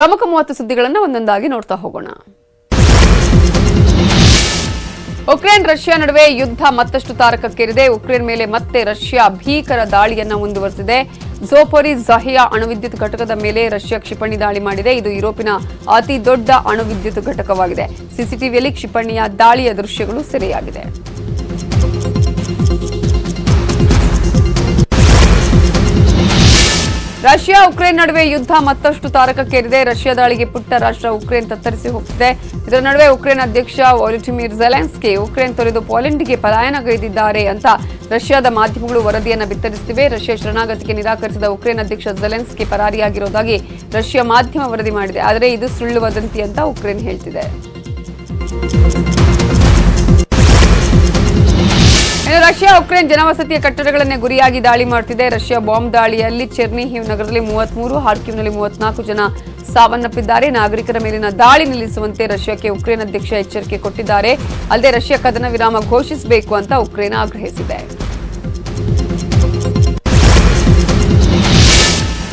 ಪ್ರಮುಖ 30 ಸುದ್ದಿಗಳನ್ನು ಒಂದೊಂದಾಗಿ ನೋಡ್ತಾ ಹೋಗೋಣ. ಉಕ್ರೇನ್ ರಷ್ಯಾ ನಡುವೆ ಯುದ್ಧ ಮತ್ತಷ್ಟು ತಾರಕಕ್ಕೇರಿದೆ. ಉಕ್ರೇನ್ ಮೇಲೆ ಮತ್ತೆ ರಷ್ಯಾ ಭೀಕರ ದಾಳಿಯನ್ನು ಮುಂದುವರೆಸಿದೆ. ಝೋಪೋರಿಝ್ಹಿಯಾ ಅಣುವಿದ್ಯುತ್ ಘಟಕದ ಮೇಲೆ ರಷ್ಯಾ ಕ್ಷಿಪಣಿ ದಾಳಿ ಮಾಡಿದೆ. ಇದು ಯುರೋಪಿನ ಅತಿ ದೊಡ್ಡ ಅಣುವಿದ್ಯುತ್ ಘಟಕವಾಗಿದೆ. ಸಿಸಿಟಿವಿಯಲ್ಲಿ ಕ್ಷಿಪಣಿಯ ದಾಳಿಯ ದೃಶ್ಯಗಳು ಸೆರೆಯಾಗಿದೆ. ರಷ್ಯಾ ಉಕ್ರೇನ್ ನಡುವೆ ಯುದ್ಧ ಮತ್ತಷ್ಟು ತಾರಕಕ್ಕೇರಿದೆ. ರಷ್ಯಾ ದಾಳಿಗೆ ಪುಟ್ಟ ರಾಷ್ಟ್ರ ಉಕ್ರೇನ್ ತತ್ತರಿಸಿ ಹೋಗ್ತಿದೆ. ಇದರ ನಡುವೆ ಉಕ್ರೇನ್ ಅಧ್ಯಕ್ಷ ವೊಲೊಡಿಮಿರ್ ಝೆಲೆನ್ಸ್ಕಿ ಉಕ್ರೇನ್ ತೊರೆದು ಪೋಲೆಂಡ್ಗೆ ಪಲಾಯನಗೈದಿದ್ದಾರೆ ಅಂತ ರಷ್ಯಾದ ಮಾಧ್ಯಮಗಳು ವರದಿಯನ್ನು ಬಿತ್ತರಿಸುತ್ತಿವೆ. ರಷ್ಯಾ ಶರಣಾಗತಿಗೆ ನಿರಾಕರಿಸಿದ ಉಕ್ರೇನ್ ಅಧ್ಯಕ್ಷ ಝೆಲೆನ್ಸ್ಕಿ ಪರಾರಿಯಾಗಿರುವುದಾಗಿ ರಷ್ಯಾ ಮಾಧ್ಯಮ ವರದಿ ಮಾಡಿದೆ. ಆದರೆ ಇದು ಸುಳ್ಳು ವದಂತಿ ಅಂತ ಉಕ್ರೇನ್ ಹೇಳ್ತಿದೆ. ರಷ್ಯಾ ಉಕ್ರೇನ್ ಜನವಸತಿಯ ಕಟ್ಟಡಗಳನ್ನೇ ಗುರಿಯಾಗಿ ದಾಳಿ ಮಾಡುತ್ತಿದೆ. ರಷ್ಯಾ ಬಾಂಬ್ ದಾಳಿಯಲ್ಲಿ ಚೆರ್ನಿಹಿವ್ ನಗರದಲ್ಲಿ 33, ಹಾರ್ಕಿವ್ನಲ್ಲಿ 34 ಜನ ಸಾವನ್ನಪ್ಪಿದ್ದಾರೆ. ನಾಗರಿಕರ ಮೇಲಿನ ದಾಳಿ ನಿಲ್ಲಿಸುವಂತೆ ರಷ್ಯಾಕ್ಕೆ ಉಕ್ರೇನ್ ಅಧ್ಯಕ್ಷ ಎಚ್ಚರಿಕೆ ಕೊಟ್ಟಿದ್ದಾರೆ. ಅಲ್ಲದೆ ರಷ್ಯಾ ಕದನ ವಿರಾಮ ಘೋಷಿಸಬೇಕು ಅಂತ ಉಕ್ರೇನ್ ಆಗ್ರಹಿಸಿದೆ.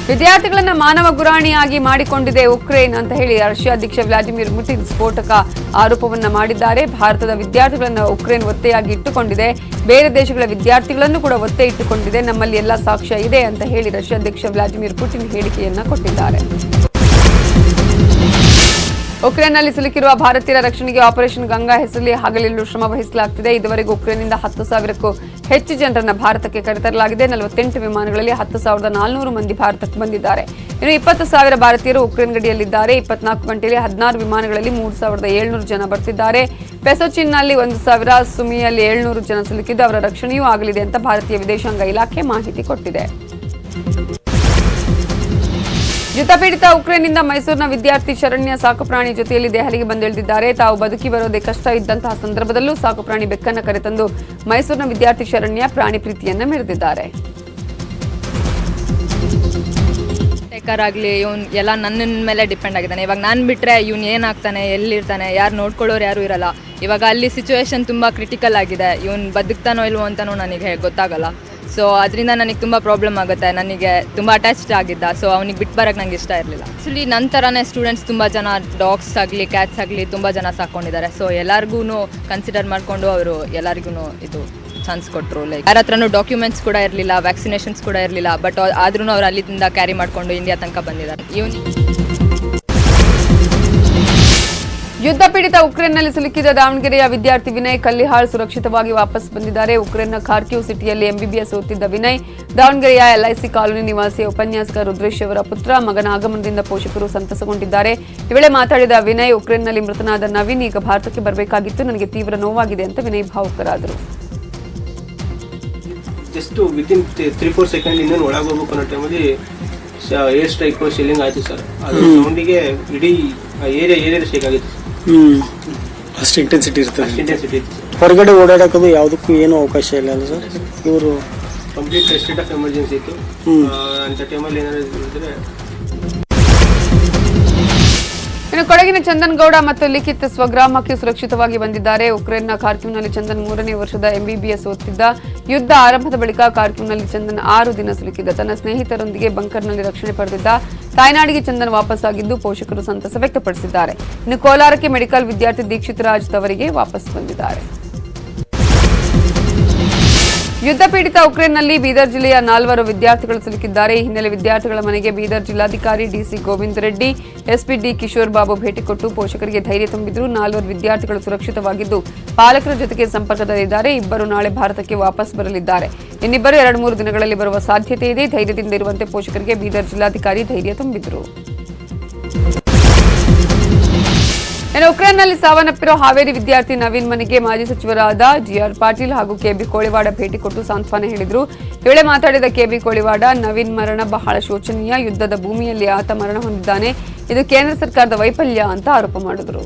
ವಿದ್ಯಾರ್ಥಿಗಳನ್ನ ಮಾನವ ಗುರಾಣಿಯಾಗಿ ಮಾಡಿಕೊಂಡಿದೆ ಉಕ್ರೇನ್ ಅಂತ ಹೇಳಿ ರಷ್ಯಾ ಅಧ್ಯಕ್ಷ ವ್ಲಾದಿಮಿರ್ ಪುಟಿನ್ ಸ್ಫೋಟಕ ಆರೋಪವನ್ನ ಮಾಡಿದ್ದಾರೆ. ಭಾರತದ ವಿದ್ಯಾರ್ಥಿಗಳನ್ನ ಉಕ್ರೇನ್ ಒತ್ತೆಯಾಗಿ ಇಟ್ಟುಕೊಂಡಿದೆ, ಬೇರೆ ದೇಶಗಳ ವಿದ್ಯಾರ್ಥಿಗಳನ್ನು ಕೂಡ ಒತ್ತೆ ಇಟ್ಟುಕೊಂಡಿದೆ, ನಮ್ಮಲ್ಲಿ ಎಲ್ಲ ಸಾಕ್ಷ್ಯ ಇದೆ ಅಂತ ಹೇಳಿ ರಷ್ಯಾ ಅಧ್ಯಕ್ಷ ವ್ಲಾದಿಮಿರ್ ಪುಟಿನ್ ಹೇಳಿಕೆಯನ್ನ ಕೊಟ್ಟಿದ್ದಾರೆ. ಉಕ್ರೇನ್ನಲ್ಲಿ ಸಿಲುಕಿರುವ ಭಾರತೀಯರ ರಕ್ಷಣೆಗೆ ಆಪರೇಷನ್ ಗಂಗಾ ಹೆಸರಲ್ಲಿ ಹಗಲಿರುಳು ಶ್ರಮ ವಹಿಸಲಾಗುತ್ತಿದೆ. ಇದುವರೆಗೂ ಉಕ್ರೇನ್ನಿಂದ 10,000ಕ್ಕೂ ಹೆಚ್ಚು ಜನರನ್ನು ಭಾರತಕ್ಕೆ ಕರೆತರಲಾಗಿದೆ. 48 ವಿಮಾನಗಳಲ್ಲಿ 10,400 ಮಂದಿ ಭಾರತಕ್ಕೆ ಬಂದಿದ್ದಾರೆ. ಇನ್ನು 20,000 ಭಾರತೀಯರು ಉಕ್ರೇನ್ ಗಡಿಯಲ್ಲಿದ್ದಾರೆ. 24 ಗಂಟೆಯಲ್ಲಿ 16 ವಿಮಾನಗಳಲ್ಲಿ 3,700 ಜನ ಬರ್ತಿದ್ದಾರೆ. ಪೆಸೋಚಿನ್ನಲ್ಲಿ 1,000, ಸುಮಿಯಲ್ಲಿ 700 ಜನ ಸಿಲುಕಿದ್ದು ಅವರ ರಕ್ಷಣೆಯೂ ಆಗಲಿದೆ ಅಂತ ಭಾರತೀಯ ವಿದೇಶಾಂಗ ಇಲಾಖೆ ಮಾಹಿತಿ ಕೊಟ್ಟಿದೆ. ಯುದ್ಧಪೀಡಿತ ಉಕ್ರೇನ್ನಿಂದ ಮೈಸೂರಿನ ವಿದ್ಯಾರ್ಥಿ ಶರಣ್ಯ ಸಾಕುಪ್ರಾಣಿ ಜೊತೆಯಲ್ಲಿ ದೆಹಲಿಗೆ ಬಂದಿಳಿದಿದ್ದಾರೆ. ತಾವು ಬದುಕಿ ಬರೋದೇ ಕಷ್ಟ ಇದ್ದಂತಹ ಸಂದರ್ಭದಲ್ಲೂ ಸಾಕುಪ್ರಾಣಿ ಬೆಕ್ಕನ್ನು ಕರೆತಂದು ಮೈಸೂರಿನ ವಿದ್ಯಾರ್ಥಿ ಶರಣ್ಯ ಪ್ರಾಣಿ ಪ್ರೀತಿಯನ್ನ ಮೆರೆದಿದ್ದಾರೆ. ಆಗಲಿ ಇವನು ಎಲ್ಲ ನನ್ನ ಮೇಲೆ ಡಿಪೆಂಡ್ ಆಗಿದ್ದಾನೆ. ಇವಾಗ ನಾನು ಬಿಟ್ಟರೆ ಇವನು ಏನಾಗ್ತಾನೆ, ಎಲ್ಲಿರ್ತಾನೆ, ಯಾರು ನೋಡ್ಕೊಳ್ಳೋರು ಯಾರು ಇರಲ್ಲ. ಇವಾಗ ಅಲ್ಲಿ ಸಿಚುವೇಶನ್ ತುಂಬ ಕ್ರಿಟಿಕಲ್ ಆಗಿದೆ. ಇವನು ಬದುಕ್ತಾನೋ ಇಲ್ವೋ ಅಂತಲೂ ನನಗೆ ಗೊತ್ತಾಗಲ್ಲ. ಸೊ ಅದರಿಂದ ನನಗೆ ತುಂಬ ಪ್ರಾಬ್ಲಮ್ ಆಗುತ್ತೆ. ನನಗೆ ತುಂಬ ಅಟ್ಯಾಚ್ಡ್ ಆಗಿದ್ದ. ಸೊ ಅವ್ನಿಗೆ ಬಿಟ್ಟು ಬರೋಕ್ಕೆ ನಂಗೆ ಇಷ್ಟ ಇರಲಿಲ್ಲ. ಆ್ಯಕ್ಚುಲಿ ನನ್ನ ಥರನೇ ಸ್ಟೂಡೆಂಟ್ಸ್ ತುಂಬ ಜನ ಡಾಗ್ಸ್ ಆಗಲಿ ಕ್ಯಾಟ್ಸ್ ಆಗಲಿ ತುಂಬ ಜನ ಸಾಕೊಂಡಿದ್ದಾರೆ. ಸೊ ಎಲ್ಲರಿಗೂ ಕನ್ಸಿಡರ್ ಮಾಡಿಕೊಂಡು ಅವರು ಎಲ್ಲರಿಗೂ ಇದು ಚಾನ್ಸ್ ಕೊಟ್ಟರು. ಲೈಕ್ ಯಾರ ಹತ್ರನೂ ಡಾಕ್ಯುಮೆಂಟ್ಸ್ ಕೂಡ ಇರಲಿಲ್ಲ, ವ್ಯಾಕ್ಸಿನೇಷನ್ಸ್ ಕೂಡ ಇರಲಿಲ್ಲ. ಬಟ್ ಆದ್ರೂ ಅವ್ರು ಅಲ್ಲಿಂದ ಕ್ಯಾರಿ ಮಾಡಿಕೊಂಡು ಇಂಡಿಯಾ ತನಕ ಬಂದಿದ್ದಾರೆ. ಯುದ್ಧ ಪೀಡಿತ ಉಕ್ರೇನ್ನಲ್ಲಿ ಸಿಲುಕಿದ ದಾವಣಗೆರೆಯ ವಿದ್ಯಾರ್ಥಿ ವಿನಯ್ ಕಲ್ಲಿಹಾಳ್ ಸುರಕ್ಷಿತವಾಗಿ ವಾಪಸ್ ಬಂದಿದ್ದಾರೆ. ಉಕ್ರೇನ್ನ ಖಾರ್ಕಿವ್ ಸಿಟಿಯಲ್ಲಿ ಎಂಬಿಬಿಎಸ್ ಓದುತ್ತಿದ್ದ ವಿನಯ್ ದಾವಣಗೆರೆಯ ಎಲ್ಐಸಿ ಕಾಲೋನಿ ನಿವಾಸಿಯ ಉಪನ್ಯಾಸಕ ರುದ್ರೇಶ್ ಅವರ ಪುತ್ರ. ಮಗನ ಆಗಮನದಿಂದ ಪೋಷಕರು ಸಂತಸಗೊಂಡಿದ್ದಾರೆ. ಈ ವೇಳೆ ಮಾತಾಡಿದ ವಿನಯ್, ಉಕ್ರೇನ್ನಲ್ಲಿ ಮೃತನಾದ ನವೀನ್ ಈಗ ಭಾರತಕ್ಕೆ ಬರಬೇಕಾಗಿತ್ತು, ನನಗೆ ತೀವ್ರ ನೋವಾಗಿದೆ ಅಂತ ವಿನಯ್ ಭಾವುಕರಾದರು. ಜಸ್ಟ್ ವಿತಿನ್ 3-4 ಸೆಕೆಂಡ್ ಇಂದ ಒಳಗೆ ಹೋಗ್ಬೇಕು ಅನ್ನೋ ಟೈಮಲ್ಲಿ ಏರ್ ಸ್ಟ್ರೈಕ್ ಶೆಲ್ಲಿಂಗ್ ಆಯ್ತು ಸರ್. ಅದು ಸೌಂಡಿಗೆ ಇಡೀ ಏರಿಯಾ ಶೇಕ್ ಆಗಿತ್ತು. ಅಷ್ಟು ಇಂಟೆನ್ಸಿಟಿ ಇರ್ತದೆ. ಹೊರಗಡೆ ಓಡಾಡೋದು ಯಾವುದಕ್ಕೂ ಏನೂ ಅವಕಾಶ ಇಲ್ಲ ಅಲ್ಲ ಸರ್. ಇವರು ಕಂಪ್ಲೀಟ್ ಸ್ಟೇಟ್ ಆಫ್ ಎಮರ್ಜೆನ್ಸಿ ಇತ್ತು. ಅಂತ ಟೈಮಲ್ಲಿ ಏನಾದ್ರು ಇದ್ರೆ ಇನ್ನು ಕೊಡಗಿನ ಚಂದನ್ ಗೌಡ ಮತ್ತು ಲಿಖಿತ್ ಸ್ವಗ್ರಾಮಕ್ಕೆ ಸುರಕ್ಷಿತವಾಗಿ ಬಂದಿದ್ದಾರೆ. ಉಕ್ರೇನ್ನ ಖಾರ್ಕಿವ್ನಲ್ಲಿ ಚಂದನ್ 3ನೇ ವರ್ಷದ ಎಂಬಿಬಿಎಸ್ ಓದುತ್ತಿದ್ದ. ಯುದ್ಧ ಆರಂಭದ ಬಳಿಕ ಖಾರ್ಕಿವ್ನಲ್ಲಿ ಚಂದನ್ 6 ದಿನ ಸಿಲುಕಿದ್ದ. ತನ್ನ ಸ್ನೇಹಿತರೊಂದಿಗೆ ಬಂಕರ್ನಲ್ಲಿ ರಕ್ಷಣೆ ಪಡೆದಿದ್ದ. ತಾಯ್ನಾಡಿಗೆ ಚಂದನ್ ವಾಪಸ್ಸಾಗಿದ್ದು ಪೋಷಕರು ಸಂತಸ ವ್ಯಕ್ತಪಡಿಸಿದ್ದಾರೆ. ಇನ್ನು ಕೋಲಾರಕ್ಕೆ ಮೆಡಿಕಲ್ ವಿದ್ಯಾರ್ಥಿ ದೀಕ್ಷಿತ್ ರಾಜ್ ತವರಿಗೆ ವಾಪಸ್ ಬಂದಿದ್ದಾರೆ. ಯುದ್ಧ ಪೀಡಿತ ಉಕ್ರೇನ್ನಲ್ಲಿ ಬೀದರ್ ಜಿಲ್ಲೆಯ 4 ವಿದ್ಯಾರ್ಥಿಗಳು ಸಿಲುಕಿದ್ದಾರೆ. ಈ ಹಿನ್ನೆಲೆ ವಿದ್ಯಾರ್ಥಿಗಳ ಮನೆಗೆ ಬೀದರ್ ಜಿಲ್ಲಾಧಿಕಾರಿ DC Govinda Reddy, SP D Kishore Babu ಭೇಟಿ ಕೊಟ್ಟು ಪೋಷಕರಿಗೆ ಧೈರ್ಯ ತುಂಬಿದ್ರು. 4 ವಿದ್ಯಾರ್ಥಿಗಳು ಸುರಕ್ಷಿತವಾಗಿದ್ದು ಪಾಲಕರ ಜೊತೆಗೆ ಸಂಪರ್ಕದಲ್ಲಿದ್ದಾರೆ. ಇಬ್ಬರು ನಾಳೆ ಭಾರತಕ್ಕೆ ವಾಪಸ್ ಬರಲಿದ್ದಾರೆ. ಇನ್ನಿಬ್ಬರು 2-3 ದಿನಗಳಲ್ಲಿ ಬರುವ ಸಾಧ್ಯತೆ ಇದೆ. ಧೈರ್ಯದಿಂದ ಇರುವಂತೆ ಪೋಷಕರಿಗೆ ಬೀದರ್ ಜಿಲ್ಲಾಧಿಕಾರಿ ಧೈರ್ಯ ತುಂಬಿದ್ರು. ಇನ್ನು ಉಕ್ರೇನ್ನಲ್ಲಿ ಸಾವನ್ನಪ್ಪಿರೋ ಹಾವೇರಿ ವಿದ್ಯಾರ್ಥಿ ನವೀನ್ ಮನೆಗೆ ಮಾಜಿ ಸಚಿವರಾದ ಜಿಆರ್ ಪಾಟೀಲ್ ಹಾಗೂ ಕೆಬಿ ಕೋಳಿವಾಡ ಭೇಟಿ ಕೊಟ್ಟು ಸಾಂತ್ವನ ಹೇಳಿದರು. ಈ ವೇಳೆ ಮಾತಾಡಿದ ಕೆಬಿ ಕೋಳಿವಾಡ, ನವೀನ್ ಮರಣ ಬಹಳ ಶೋಚನೀಯ. ಯುದ್ಧದ ಭೂಮಿಯಲ್ಲಿ ಆತ ಮರಣ ಹೊಂದಿದ್ದಾನೆ. ಇದು ಕೇಂದ್ರ ಸರ್ಕಾರದ ವೈಫಲ್ಯ ಅಂತ ಆರೋಪ ಮಾಡಿದರು.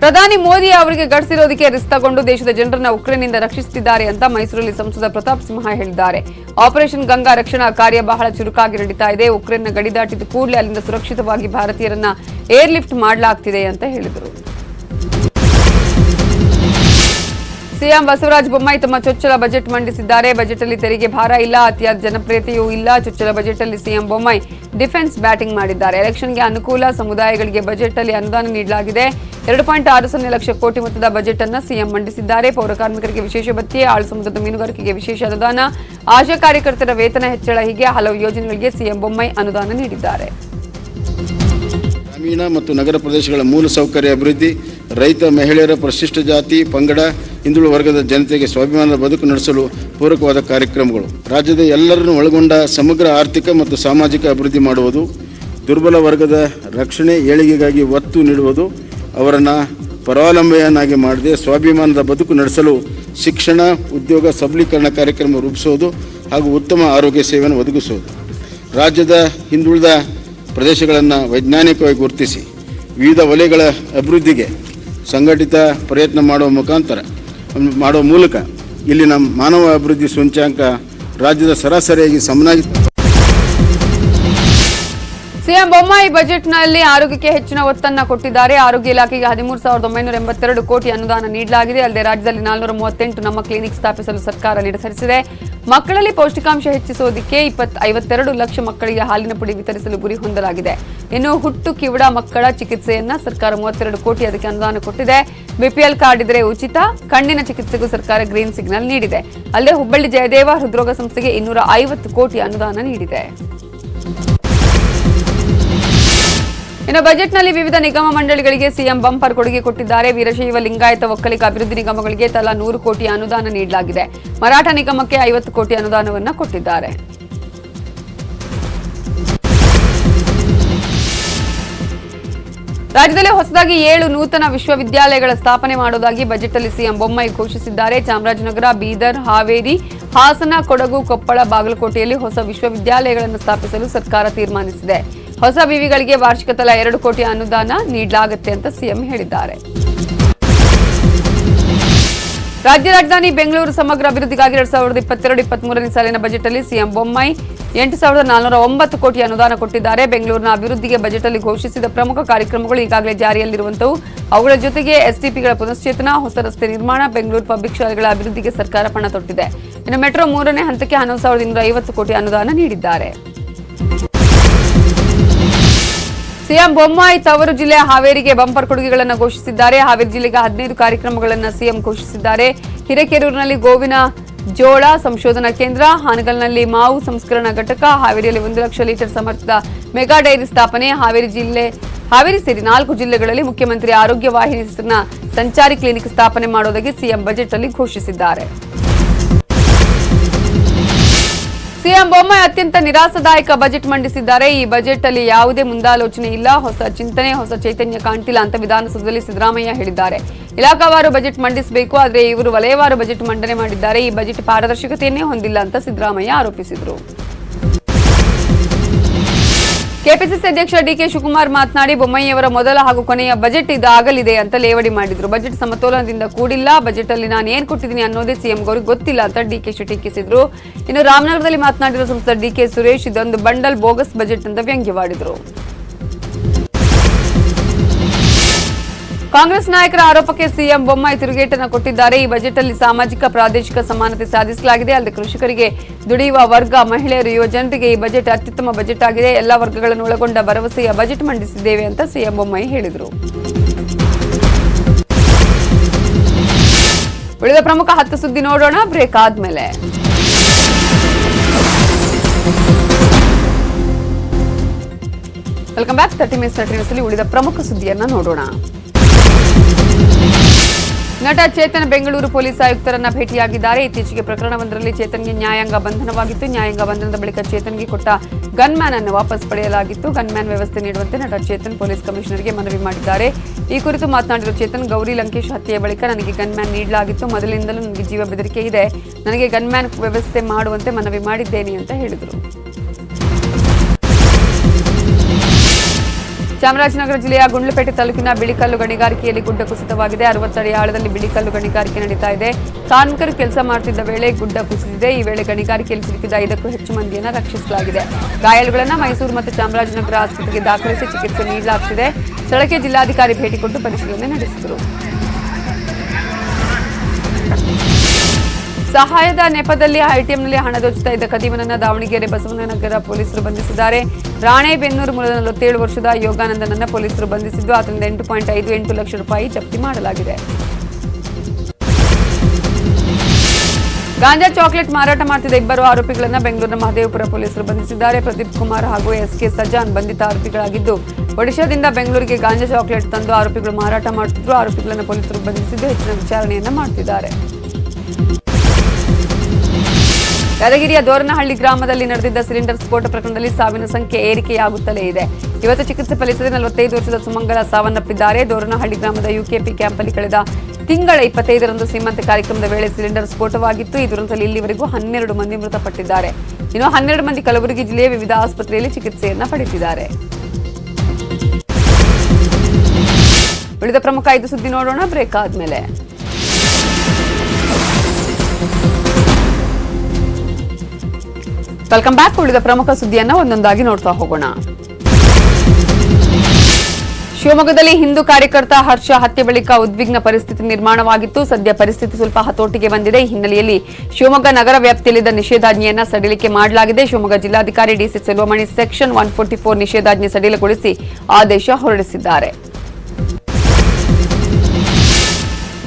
ಪ್ರಧಾನಿ ಮೋದಿ ಅವರಿಗೆ ಗಡ್ಸಿರೋದಕ್ಕೆ ರಿಸ್ಕ್ ತಗೊಂಡು ದೇಶದ ಜನರನ್ನ ಉಕ್ರೇನ್ನಿಂದ ರಕ್ಷಿಸುತ್ತಿದ್ದಾರೆ ಅಂತ ಮೈಸೂರಲ್ಲಿ ಸಂಸದ ಪ್ರತಾಪ್ ಸಿಂಹ ಹೇಳಿದ್ದಾರೆ. ಆಪರೇಷನ್ ಗಂಗಾ ರಕ್ಷಣಾ ಕಾರ್ಯ ಬಹಳ ಚುರುಕಾಗಿ ನಡೀತಾ ಇದೆ. ಉಕ್ರೇನ್ನ ಗಡಿ ದಾಟಿದ ಕೂಡಲೇ ಅಲ್ಲಿಂದ ಸುರಕ್ಷಿತವಾಗಿ ಭಾರತೀಯರನ್ನ ಏರ್ ಲಿಫ್ಟ್ ಮಾಡಲಾಗ್ತಿದೆ ಅಂತ ಹೇಳಿದರು. ಸಿಎಂ ಬಸವರಾಜ ಬೊಮ್ಮಾಯಿ ತಮ್ಮ ಚೊಚ್ಚಲ ಬಜೆಟ್ ಮಂಡಿಸಿದ್ದಾರೆ. ಬಜೆಟ್ ಅಲ್ಲಿ ತೆರಿಗೆ ಭಾರ ಇಲ್ಲ, ಅತಿಯಾದ ಜನಪ್ರಿಯತೆಯೂ ಇಲ್ಲ. ಚೊಚ್ಚಲ ಬಜೆಟ್ ಅಲ್ಲಿ ಸಿಎಂ ಬೊಮ್ಮಾಯಿ ಡಿಫೆನ್ಸ್ ಬ್ಯಾಟಿಂಗ್ ಮಾಡಿದ್ದಾರೆ. ಎಲೆಕ್ಷನ್ಗೆ ಅನುಕೂಲ, ಸಮುದಾಯಗಳಿಗೆ ಬಜೆಟ್ ಅಲ್ಲಿ ಅನುದಾನ ನೀಡಲಾಗಿದೆ. 2.60 ಲಕ್ಷ ಕೋಟಿ ಮೊತ್ತದ ಬಜೆಟ್ ಅನ್ನು ಸಿಎಂ ಮಂಡಿಸಿದ್ದಾರೆ. ಪೌರ ಕಾರ್ಮಿಕರಿಗೆ ವಿಶೇಷ ಭತ್ಯೆ, ಆಳು ಸಮುದ್ರದ ಮೀನುಗಾರಿಕೆಗೆ ವಿಶೇಷ ಅನುದಾನ, ಆಶಾ ಕಾರ್ಯಕರ್ತರ ವೇತನ ಹೆಚ್ಚಳ ಹೀಗೆ ಹಲವು ಯೋಜನೆಗಳಿಗೆ ಸಿಎಂ ಬೊಮ್ಮಾಯಿ ಅನುದಾನ ನೀಡಿದ್ದಾರೆ. ಗ್ರಾಮೀಣ ಮತ್ತು ನಗರ ಪ್ರದೇಶಗಳ ಮೂಲಸೌಕರ್ಯ ಅಭಿವೃದ್ಧಿ, ರೈತ ಮಹಿಳೆಯರ, ಪರಿಶಿಷ್ಟ ಜಾತಿ ಪಂಗಡ, ಹಿಂದುಳಿದ ವರ್ಗದ ಜನತೆಗೆ ಸ್ವಾಭಿಮಾನದ ಬದುಕು ನಡೆಸಲು ಪೂರಕವಾದ ಕಾರ್ಯಕ್ರಮಗಳು. ರಾಜ್ಯದ ಎಲ್ಲರನ್ನು ಒಳಗೊಂಡ ಸಮಗ್ರ ಆರ್ಥಿಕ ಮತ್ತು ಸಾಮಾಜಿಕ ಅಭಿವೃದ್ಧಿ ಮಾಡುವುದು, ದುರ್ಬಲ ವರ್ಗದ ರಕ್ಷಣೆ ಏಳಿಗೆಗಾಗಿ ಒತ್ತು ನೀಡುವುದು, ಅವರನ್ನು ಪರಾವಲಂಬನೆಯನ್ನಾಗಿ ಮಾಡದೆ ಸ್ವಾಭಿಮಾನದ ಬದುಕು ನಡೆಸಲು ಶಿಕ್ಷಣ, ಉದ್ಯೋಗ, ಸಬಲೀಕರಣ ಕಾರ್ಯಕ್ರಮ ರೂಪಿಸುವುದು ಹಾಗೂ ಉತ್ತಮ ಆರೋಗ್ಯ ಸೇವೆಯನ್ನು ಒದಗಿಸುವುದು. ರಾಜ್ಯದ ಹಿಂದುಳಿದ ಪ್ರದೇಶಗಳನ್ನು ವೈಜ್ಞಾನಿಕವಾಗಿ ಗುರುತಿಸಿ ವಿವಿಧ ವಲಯಗಳ ಅಭಿವೃದ್ಧಿಗೆ ಸಂಘಟಿತ ಪ್ರಯತ್ನ ಮಾಡುವ ಮೂಲಕ ಇಲ್ಲಿನ ಮಾನವ ಅಭಿವೃದ್ಧಿ ಸೂಚ್ಯಂಕ ರಾಜ್ಯದ ಸರಾಸರಿಯಾಗಿ ಸಮನಾಗಿ. ಸಿಎಂ ಬೊಮ್ಮಾಯಿ ಬಜೆಟ್ನಲ್ಲಿ ಆರೋಗ್ಯಕ್ಕೆ ಹೆಚ್ಚಿನ ಒತ್ತನ್ನು ಕೊಟ್ಟಿದ್ದಾರೆ. ಆರೋಗ್ಯ ಇಲಾಖೆಗೆ 13,982 ಕೋಟಿ ಅನುದಾನ ನೀಡಲಾಗಿದೆ. ಅಲ್ಲದೆ ರಾಜ್ಯದಲ್ಲಿ 438 ನಮ್ಮ ಕ್ಲಿನಿಕ್ ಸ್ಥಾಪಿಸಲು ಸರ್ಕಾರ ನಿರ್ಧರಿಸಿದೆ. ಮಕ್ಕಳಲ್ಲಿ ಪೌಷ್ಟಿಕಾಂಶ ಹೆಚ್ಚಿಸುವುದಕ್ಕೆ 52 ಲಕ್ಷ ಮಕ್ಕಳಿಗೆ ಹಾಲಿನ ಪುಡಿ ವಿತರಿಸಲು ಗುರಿ ಹೊಂದಲಾಗಿದೆ. ಇನ್ನು ಹುಟ್ಟು ಕಿವುಡ ಮಕ್ಕಳ ಚಿಕಿತ್ಸೆಯನ್ನ ಸರ್ಕಾರ 32 ಕೋಟಿ ಅದಕ್ಕೆ ಅನುದಾನ ಕೊಟ್ಟಿದೆ. ಬಿಪಿಎಲ್ ಕಾರ್ಡ್ ಇದ್ರೆ ಉಚಿತ. ಕಣ್ಣಿನ ಚಿಕಿತ್ಸೆಗೂ ಸರ್ಕಾರ ಗ್ರೀನ್ ಸಿಗ್ನಲ್ ನೀಡಿದೆ. ಅಲ್ಲದೆ ಹುಬ್ಬಳ್ಳಿ ಜಯದೇವ ಹೃದ್ರೋಗ ಸಂಸ್ಥೆಗೆ 250 ಕೋಟಿ ಅನುದಾನ ನೀಡಿದೆ. ಇನ್ನು ಬಜೆಟ್ನಲ್ಲಿ ವಿವಿಧ ನಿಗಮ ಮಂಡಳಿಗಳಿಗೆ ಸಿಎಂ ಬಂಪರ್ ಕೊಡುಗೆ ಕೊಟ್ಟಿದ್ದಾರೆ. ವೀರಶೈವ ಲಿಂಗಾಯತ ಒಕ್ಕಲಿಗ ಅಭಿವೃದ್ಧಿ ನಿಗಮಗಳಿಗೆ ತಲಾ 100 ಕೋಟಿ ಅನುದಾನ ನೀಡಲಾಗಿದೆ. ಮರಾಠ ನಿಗಮಕ್ಕೆ 50 ಕೋಟಿ ಅನುದಾನವನ್ನು ಕೊಟ್ಟಿದ್ದಾರೆ. ರಾಜ್ಯದಲ್ಲಿ ಹೊಸದಾಗಿ 7 ನೂತನ ವಿಶ್ವವಿದ್ಯಾಲಯಗಳ ಸ್ಥಾಪನೆ ಮಾಡುವುದಾಗಿ ಬಜೆಟ್ ಅಲ್ಲಿ ಸಿಎಂ ಬೊಮ್ಮಾಯಿ ಘೋಷಿಸಿದ್ದಾರೆ. ಚಾಮರಾಜನಗರ, ಬೀದರ್, ಹಾವೇರಿ, ಹಾಸನ, ಕೊಡಗು, ಕೊಪ್ಪಳ, ಬಾಗಲಕೋಟೆಯಲ್ಲಿ ಹೊಸ ವಿಶ್ವವಿದ್ಯಾಲಯಗಳನ್ನು ಸ್ಥಾಪಿಸಲು ಸರ್ಕಾರ ತೀರ್ಮಾನಿಸಿದೆ. ಹೊಸ ವಿವಿಗಳಿಗೆ ವಾರ್ಷಿಕ ತಲಾ 2 ಕೋಟಿ ಅನುದಾನ ನೀಡಲಾಗುತ್ತೆ ಅಂತ ಸಿಎಂ ಹೇಳಿದ್ದಾರೆ. ರಾಜ್ಯ ರಾಜಧಾನಿ ಬೆಂಗಳೂರು ಸಮಗ್ರ ಅಭಿವೃದ್ಧಿಗಾಗಿ 2022-23ನೇ ಸಾಲಿನ ಬಜೆಟ್ ಅಲ್ಲಿ ಸಿಎಂ ಬೊಮ್ಮಾಯಿ 8,409 ಕೋಟಿ ಅನುದಾನ ಕೊಟ್ಟಿದ್ದಾರೆ. ಬೆಂಗಳೂರಿನ ಅಭಿವೃದ್ಧಿಗೆ ಬಜೆಟ್ ಅಲ್ಲಿ ಘೋಷಿಸಿದ ಪ್ರಮುಖ ಕಾರ್ಯಕ್ರಮಗಳು ಈಗಾಗಲೇ ಜಾರಿಯಲ್ಲಿರುವಂತವು. ಅವುಗಳ ಜೊತೆಗೆ ಎಸ್ಟಿಪಿಗಳ ಪುನಶ್ಚೇತನ, ಹೊಸ ರಸ್ತೆ ನಿರ್ಮಾಣ, ಬೆಂಗಳೂರು ಪಬ್ಲಿಕ್ ಶಾಲೆಗಳ ಅಭಿವೃದ್ಧಿಗೆ ಸರ್ಕಾರ ಪಣ ತೊಟ್ಟಿದೆ. ಇನ್ನು ಮೆಟ್ರೋ 3ನೇ ಹಂತಕ್ಕೆ 11,250 ಕೋಟಿ ಅನುದಾನ ನೀಡಿದ್ದಾರೆ. ಸಿಎಂ ಬೊಮ್ಮಾಯಿ ತವರು ಜಿಲ್ಲೆ ಹಾವೇರಿಗೆ ಬಂಪರ್ ಕೊಡುಗೆಗಳನ್ನು ಘೋಷಿಸಿದ್ದಾರೆ. ಹಾವೇರಿ ಜಿಲ್ಲೆಗೆ 15 ಕಾರ್ಯಕ್ರಮಗಳನ್ನು ಸಿಎಂ ಘೋಷಿಸಿದ್ದಾರೆ. ಹಿರೇಕೆರೂರಿನಲ್ಲಿ ಗೋವಿನ ಜೋಳ ಸಂಶೋಧನಾ ಕೇಂದ್ರ, ಹಾನಗಲ್ನಲ್ಲಿ ಮಾವು ಸಂಸ್ಕರಣಾ ಘಟಕ, ಹಾವೇರಿಯಲ್ಲಿ 1 ಲಕ್ಷ ಲೀಟರ್ ಸಮರ್ಥದ ಮೆಗಾ ಡೈರಿ ಸ್ಥಾಪನೆ, ಹಾವೇರಿ ಸೇರಿ 4 ಜಿಲ್ಲೆಗಳಲ್ಲಿ ಮುಖ್ಯಮಂತ್ರಿ ಆರೋಗ್ಯ ವಾಹಿನಿ ಹೆಸರಿನ ಸಂಚಾರಿ ಕ್ಲಿನಿಕ್ ಸ್ಥಾಪನೆ ಮಾಡುವುದಾಗಿ ಸಿಎಂ ಬಜೆಟ್ ಅಲ್ಲಿ ಘೋಷಿಸಿದ್ದಾರೆ. ಸಿಎಂ ಬೊಮ್ಮಾಯಿ ಅತ್ಯಂತ ನಿರಾಶಾದಾಯಕ ಬಜೆಟ್ ಮಂಡಿಸಿದ್ದಾರೆ. ಈ ಬಜೆಟ್ ಅಲ್ಲಿ ಯಾವುದೇ ಮುಂದಾಲೋಚನೆ ಇಲ್ಲ, ಹೊಸ ಚಿಂತನೆ, ಹೊಸ ಚೈತನ್ಯ ಕಾಣ್ತಿಲ್ಲ ಅಂತ ವಿಧಾನಸೌಧದಲ್ಲಿ ಸಿದ್ದರಾಮಯ್ಯ ಹೇಳಿದ್ದಾರೆ. ಇಲಾಖಾವಾರು ಬಜೆಟ್ ಮಂಡಿಸಬೇಕು, ಆದರೆ ಇವರು ವಲಯವಾರು ಬಜೆಟ್ ಮಂಡನೆ ಮಾಡಿದ್ದಾರೆ. ಈ ಬಜೆಟ್ ಪಾರದರ್ಶಕತೆಯನ್ನೇ ಹೊಂದಿಲ್ಲ ಅಂತ ಸಿದ್ದರಾಮಯ್ಯ ಆರೋಪಿಸಿದರು. ಕೆಪಿಸಿಸಿ ಅಧ್ಯಕ್ಷ ಡಿಕೆ ಶಿವಕುಮಾರ್ ಮಾತನಾಡಿ, ಬೊಮ್ಮಾಯಿಯವರ ಮೊದಲ ಹಾಗೂ ಕೊನೆಯ ಬಜೆಟ್ ಇದಾಗಲಿದೆ ಅಂತ ಲೇವಡಿ ಮಾಡಿದ್ರು. ಬಜೆಟ್ ಸಮತೋಲನದಿಂದ ಕೂಡಿಲ್ಲ, ಬಜೆಟ್ ಅಲ್ಲಿ ನಾನು ಏನ್ ಕೊಟ್ಟಿದ್ದೀನಿ ಅನ್ನೋದೇ ಸಿಎಂ ಗೌರಿಗೆ ಗೊತ್ತಿಲ್ಲ ಅಂತ ಡಿಕೆ ಟೀಕಿಸಿದ್ರು. ಇನ್ನು ರಾಮನಗರದಲ್ಲಿ ಮಾತನಾಡಿರುವ ಸಂಸದ ಡಿಕೆ ಸುರೇಶ್, ಇದೊಂದು ಬಂಡಲ್ ಬೋಗಸ್ ಬಜೆಟ್ ಅಂತ ವ್ಯಂಗ್ಯವಾಡಿದ್ರು. ಕಾಂಗ್ರೆಸ್ ನಾಯಕರ ಆರೋಪಕ್ಕೆ ಸಿಎಂ ಬೊಮ್ಮಾಯಿ ತಿರುಗೇಟನ್ನು ಕೊಟ್ಟಿದ್ದಾರೆ. ಈ ಬಜೆಟ್ ಅಲ್ಲಿ ಸಾಮಾಜಿಕ ಪ್ರಾದೇಶಿಕ ಸಮಾನತೆ ಸಾಧಿಸಲಾಗಿದೆ. ಅಲ್ಲದೆ ಕೃಷಿಕರಿಗೆ, ದುಡಿಯುವ ವರ್ಗ, ಮಹಿಳೆಯರು, ಯುವ ಜನರಿಗೆ ಈ ಬಜೆಟ್ ಅತ್ಯುತ್ತಮ ಬಜೆಟ್ ಆಗಿದೆ. ಎಲ್ಲ ವರ್ಗಗಳನ್ನು ಒಳಗೊಂಡ ಭರವಸೆಯ ಬಜೆಟ್ ಮಂಡಿಸಿದ್ದೇವೆ ಅಂತ ಸಿಎಂ ಬೊಮ್ಮಾಯಿ ಹೇಳಿದರು. ಉಳಿದ ಪ್ರಮುಖ 10 ಸುದ್ದಿ ನೋಡೋಣ ಬ್ರೇಕ್ ಆದ್ಮೇಲೆ. Welcome back. 30 ಮಿನಿಟ್ಸ್ ನಟಿನಲ್ಲಿ ಉಳಿದ ಪ್ರಮುಖ ಸುದ್ದಿಯನ್ನ ನೋಡೋಣ. ನಟ ಚೇತನ್ ಬೆಂಗಳೂರು ಪೊಲೀಸ್ ಆಯುಕ್ತರನ್ನ ಭೇಟಿಯಾಗಿದ್ದಾರೆ. ಇತ್ತೀಚೆಗೆ ಪ್ರಕರಣವೊಂದರಲ್ಲಿ ಚೇತನ್ಗೆ ನ್ಯಾಯಾಂಗ ಬಂಧನವಾಗಿತ್ತು. ನ್ಯಾಯಾಂಗ ಬಂಧನದ ಬಳಿಕ ಚೇತನ್ಗೆ ಕೊಟ್ಟ ಗನ್ಮ್ಯಾನ್ ಅನ್ನು ವಾಪಸ್ ಪಡೆಯಲಾಗಿತ್ತು. ಗನ್ಮ್ಯಾನ್ ವ್ಯವಸ್ಥೆ ನೀಡುವಂತೆ ನಟ ಚೇತನ್ ಪೊಲೀಸ್ ಕಮಿಷನರ್ಗೆ ಮನವಿ ಮಾಡಿದ್ದಾರೆ. ಈ ಕುರಿತು ಮಾತನಾಡಿರುವ ಚೇತನ್, ಗೌರಿ ಲಂಕೇಶ್ ಹತ್ಯೆಯ ಬಳಿಕ ನನಗೆ ಗನ್ಮ್ಯಾನ್ ನೀಡಲಾಗಿತ್ತು. ಮೊದಲಿನಿಂದಲೂ ನನಗೆ ಜೀವ ಬೆದರಿಕೆ ಇದೆ. ನನಗೆ ಗನ್ಮ್ಯಾನ್ ವ್ಯವಸ್ಥೆ ಮಾಡುವಂತೆ ಮನವಿ ಮಾಡಿದ್ದೇನೆ ಅಂತ ಹೇಳಿದರು. ಚಾಮರಾಜನಗರ ಜಿಲ್ಲೆಯ ಗುಂಡ್ಲುಪೇಟೆ ತಾಲೂಕಿನ ಬಿಳಿಕಲ್ಲು ಗಣಿಗಾರಿಕೆಯಲ್ಲಿ ಗುಡ್ಡ ಕುಸಿತವಾಗಿದೆ. 60 ಅಡಿ ಆಳದಲ್ಲಿ ಬಿಳಿಕಲ್ಲು ಗಣಿಗಾರಿಕೆ ನಡೀತಾ ಇದೆ. ಕಾರ್ಮಿಕರು ಕೆಲಸ ಮಾಡುತ್ತಿದ್ದ ವೇಳೆ ಗುಡ್ಡ ಕುಸಿದಿದೆ. ಈ ವೇಳೆ ಗಣಿಗಾರಿಕೆಯಲ್ಲಿ ಸಿಲುಕಿದ 5ಕ್ಕೂ ಹೆಚ್ಚು ಮಂದಿಯನ್ನು ರಕ್ಷಿಸಲಾಗಿದೆ. ಗಾಯಾಳುಗಳನ್ನು ಮೈಸೂರು ಮತ್ತು ಚಾಮರಾಜನಗರ ಆಸ್ಪತ್ರೆಗೆ ದಾಖಲಿಸಿ ಚಿಕಿತ್ಸೆ ನೀಡಲಾಗುತ್ತಿದೆ. ಸ್ಥಳಕ್ಕೆ ಜಿಲ್ಲಾಧಿಕಾರಿ ಭೇಟಿ ಕೊಟ್ಟು ಪರಿಶೀಲನೆ ನಡೆಸಿದರು. ಸಹಾಯದ ನೆಪದಲ್ಲಿ ATMನಲ್ಲಿ ಹಣ ದೋಚುತ್ತಾ ಇದ್ದ ಖದೀಮನನ್ನ ದಾವಣಗೆರೆ ಬಸವನಗರ ಪೊಲೀಸರು ಬಂಧಿಸಿದ್ದಾರೆ. ರಾಣೆಬೆನ್ನೂರು ಮೂಲದ 47 ವರ್ಷದ ಯೋಗಾನಂದನನ್ನ ಪೊಲೀಸರು ಬಂಧಿಸಿದ್ದು ಆತನಿಂದ 8.58 ಲಕ್ಷ ರೂಪಾಯಿ ಜಪ್ತಿ ಮಾಡಲಾಗಿದೆ. ಗಾಂಜಾ ಚಾಕ್ಲೇಟ್ ಮಾರಾಟ ಮಾಡುತ್ತಿದ್ದ ಇಬ್ಬರು ಆರೋಪಿಗಳನ್ನು ಬೆಂಗಳೂರಿನ ಮಹದೇವಪುರ ಪೊಲೀಸರು ಬಂಧಿಸಿದ್ದಾರೆ. ಪ್ರದೀಪ್ ಕುಮಾರ್ ಹಾಗೂ SK ಸಜಾನ್ ಬಂಧಿತ ಆರೋಪಿಗಳಾಗಿದ್ದು ಒಡಿಶಾದಿಂದ ಬೆಂಗಳೂರಿಗೆ ಗಾಂಜಾ ಚಾಕ್ಲೇಟ್ ತಂದು ಆರೋಪಿಗಳು ಮಾರಾಟ ಮಾಡುತ್ತಿದ್ದರು. ಆರೋಪಿಗಳನ್ನು ಪೊಲೀಸರು ಬಂಧಿಸಿದ್ದು ಹೆಚ್ಚಿನ ವಿಚಾರಣೆಯನ್ನ ಮಾಡುತ್ತಿದ್ದಾರೆ. ಯಾದಗಿರಿಯ ದೋರನಹಳ್ಳಿ ಗ್ರಾಮದಲ್ಲಿ ನಡೆದಿದ್ದ ಸಿಲಿಂಡರ್ ಸ್ಫೋಟ ಪ್ರಕರಣದಲ್ಲಿ ಸಾವಿನ ಸಂಖ್ಯೆ ಏರಿಕೆಯಾಗುತ್ತಲೇ ಇದೆ. ಇವತ್ತು ಚಿಕಿತ್ಸೆ ಫಲಿಸದೆ 45 ವರ್ಷದ ಸುಮಂಗಲ ಸಾವನ್ನಪ್ಪಿದ್ದಾರೆ. ದೋರನಹಳ್ಳಿ ಗ್ರಾಮದ UKP ಕ್ಯಾಂಪಲ್ಲಿ ಕಳೆದ ತಿಂಗಳ 25ರಂದು ಸೀಮಂತ ಕಾರ್ಯಕ್ರಮದ ವೇಳೆ ಸಿಲಿಂಡರ್ ಸ್ಫೋಟವಾಗಿತ್ತು. ಈ ದುರಂತದಲ್ಲಿ ಇಲ್ಲಿವರೆಗೂ 12 ಮಂದಿ ಮೃತಪಟ್ಟಿದ್ದಾರೆ. ಇನ್ನು 12 ಮಂದಿ ಕಲಬುರಗಿ ಜಿಲ್ಲೆಯ ವಿವಿಧ ಆಸ್ಪತ್ರೆಯಲ್ಲಿ ಚಿಕಿತ್ಸೆಯನ್ನ ಪಡೆದಿದ್ದಾರೆ. ಉಳಿದ ಪ್ರಮುಖ 5 ಸುದ್ದಿ ನೋಡೋಣ ಬ್ರೇಕ್ ಆದ್ಮೇಲೆ. Welcome back. ಉಳಿದ ಪ್ರಮುಖ ಸುದ್ದಿಯನ್ನ ಒಂದೊಂದಾಗಿ ನೋಡ್ತಾ ಹೋಗೋಣ. ಶಿವಮೊಗ್ಗದಲ್ಲಿ ಹಿಂದೂ ಕಾರ್ಯಕರ್ತ ಹರ್ಷ ಹತ್ಯೆ ಬಳಿಕ ಉದ್ವಿಗ್ನ ಪರಿಸ್ಥಿತಿ ನಿರ್ಮಾಣವಾಗಿತ್ತು. ಸದ್ಯ ಪರಿಸ್ಥಿತಿ ಸ್ವಲ್ಪ ಹತೋಟಿಗೆ ಬಂದಿದೆ. ಈ ಹಿನ್ನೆಲೆಯಲ್ಲಿ ಶಿವಮೊಗ್ಗ ನಗರ ವ್ಯಾಪ್ತಿಯಲ್ಲಿದ್ದ ನಿಷೇಧಾಜ್ಞೆಯನ್ನ ಸಡಿಲಿಕೆ ಮಾಡಲಾಗಿದೆ. ಶಿವಮೊಗ್ಗ ಜಿಲ್ಲಾಧಿಕಾರಿ DC ಸೆಲ್ವಮಣಿ ಸೆಕ್ಷನ್ 144 ನಿಷೇಧಾಜ್ಞೆ ಸಡಿಲಗೊಳಿಸಿ ಆದೇಶ ಹೊರಡಿಸಿದ್ದಾರೆ.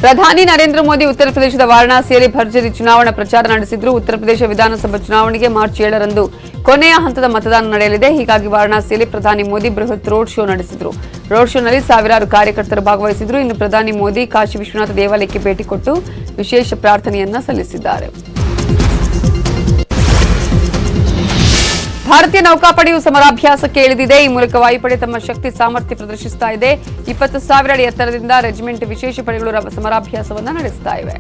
ಪ್ರಧಾನಿ ನರೇಂದ್ರ ಮೋದಿ ಉತ್ತರ ಪ್ರದೇಶದ ವಾರಣಾಸಿಯಲ್ಲಿ ಭರ್ಜರಿ ಚುನಾವಣಾ ಪ್ರಚಾರ ನಡೆಸಿದ್ರು. ಉತ್ತರ ಪ್ರದೇಶ ವಿಧಾನಸಭಾ ಚುನಾವಣೆಗೆ ಮಾರ್ಚ್ 7ರಂದು ಕೊನೆಯ ಹಂತದ ಮತದಾನ ನಡೆಯಲಿದೆ. ಹೀಗಾಗಿ ವಾರಣಾಸಿಯಲ್ಲಿ ಪ್ರಧಾನಿ ಮೋದಿ ಬೃಹತ್ ರೋಡ್ ಶೋ ನಡೆಸಿದ್ರು. ರೋಡ್ ಶೋನಲ್ಲಿ ಸಾವಿರಾರು ಕಾರ್ಯಕರ್ತರು ಭಾಗವಹಿಸಿದ್ರು. ಇನ್ನು ಪ್ರಧಾನಿ ಮೋದಿ ಕಾಶಿ ವಿಶ್ವನಾಥ ದೇವಾಲಯಕ್ಕೆ ಭೇಟಿ ಕೊಟ್ಟು ವಿಶೇಷ ಪ್ರಾರ್ಥನೆಯನ್ನ ಸಲ್ಲಿಸಿದ್ದಾರೆ. ಭಾರತೀಯ ನೌಕಾಪಡೆಯು ಸಮರಾಭ್ಯಾಸಕ್ಕೆ ಇಳಿದಿದೆ. ಈ ಮೂಲಕ ವಾಯುಪಡೆ ತಮ್ಮ ಶಕ್ತಿ ಸಾಮರ್ಥ್ಯ ಪ್ರದರ್ಶಿಸುತ್ತಾ ಇದೆ. 20,000 ಅಡಿ ಎತ್ತರದಿಂದ ರೆಜಿಮೆಂಟ್ ವಿಶೇಷ ಪಡೆಗಳು ಸಮರಾಭ್ಯಾಸವನ್ನು ನಡೆಸುತ್ತಾ ಇವೆ.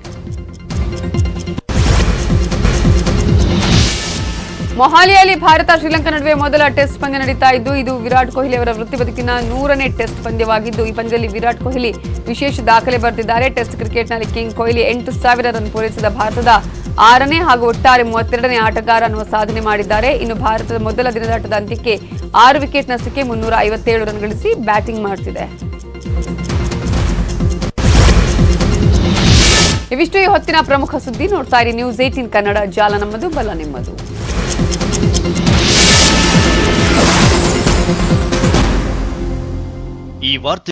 ಮೊಹಾಲಿಯಲ್ಲಿ ಭಾರತ ಶ್ರೀಲಂಕಾ ನಡುವೆ ಮೊದಲ ಟೆಸ್ಟ್ ಪಂದ್ಯ ನಡೀತಾ ಇದ್ದು ಇದು ವಿರಾಟ್ ಕೊಹ್ಲಿ ಅವರ ವೃತ್ತಿ ಬದುಕಿನ 100ನೇ ಟೆಸ್ಟ್ ಪಂದ್ಯವಾಗಿದ್ದು ಈ ಪಂದ್ಯದಲ್ಲಿ ವಿರಾಟ್ ಕೊಹ್ಲಿ ವಿಶೇಷ ದಾಖಲೆ ಬರೆದಿದ್ದಾರೆ. ಟೆಸ್ಟ್ ಕ್ರಿಕೆಟ್ನಲ್ಲಿ ಕಿಂಗ್ ಕೊಹ್ಲಿ 8,000 ರನ್ ಪೂರೈಸಿದ ಭಾರತದ 6ನೇ ಹಾಗೂ ಒಟ್ಟಾರೆ 32ನೇ ಆಟಗಾರ ಅನ್ನುವ ಸಾಧನೆ ಮಾಡಿದ್ದಾರೆ. ಇನ್ನು ಭಾರತದ ಮೊದಲ ದಿನದಾಟದ ಅಂತ್ಯಕ್ಕೆ 6 ವಿಕೆಟ್ ನಷ್ಟಕ್ಕೆ 357 ರನ್ ಗಳಿಸಿ ಬ್ಯಾಟಿಂಗ್ ಮಾಡುತ್ತಿದೆ. ಇವಿಷ್ಟು ಈ ಹೊತ್ತಿನ ಪ್ರಮುಖ ಸುದ್ದಿ. ನೋಡ್ತಾ ಇರಿ ನ್ಯೂಸ್ 18 ಕನ್ನಡ. ಜಾಲ ನಮ್ಮದು, ಬಲ ನಿಮ್ಮದು. ಈ ವಾರ್ತೆ